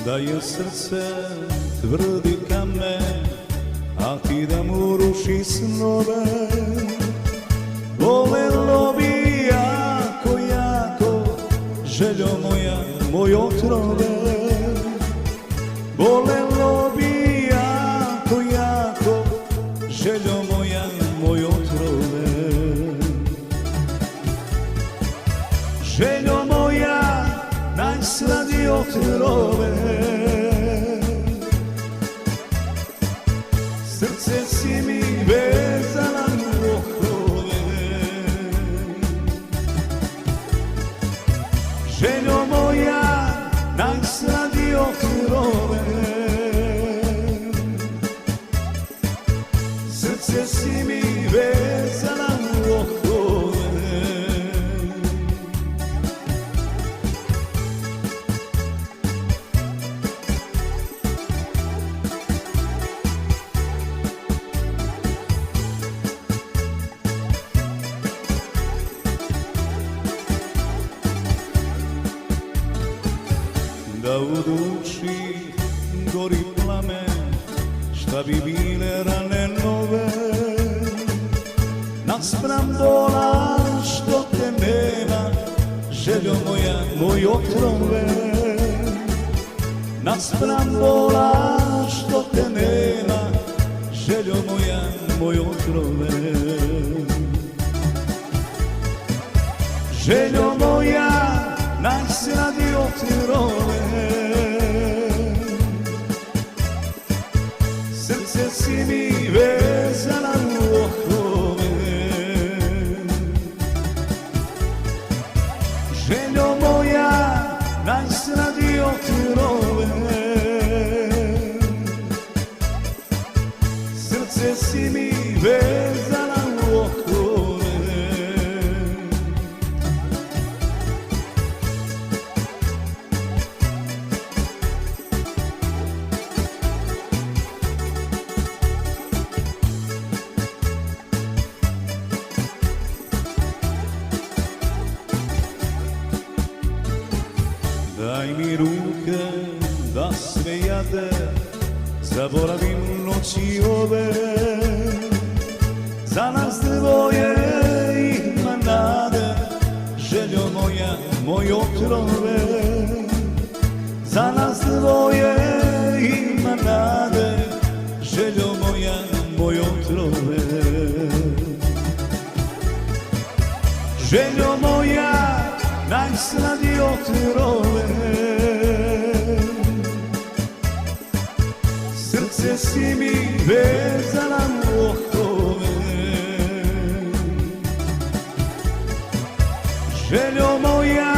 Da je srce tvrdi kamen, a ti da mu ruši snove. Volelo bi jako, jako, željo moja, moj otrove. Volelo bi jako, jako, željo moja, moj otrove. Željo moja, najsladi otrove. Srce si mi vezala u okove. Željo moja, najsladi otrove. Srce si mi vezala u okove. Da u duši gori plamen, šta bi bile rane nove. Naspram bola što te nema, željo moja, moj otrove. Naspram bola što te nema, željo moja, moj otrove. Željo moja, najsladi otrove. Srce si mi vezala u okove. Željo moja, najsladi otrove. Srce si mi vezala u okove. Daj mi ruke da sve jade zaboravim noći ove. Za nas dvoje ima nade, željo moja, moj otrove. Za nas dvoje ima nade, željo moja, moj otrove. Željo moja, najsladi otrove. Srce si mi vezala u okove. Željo moja,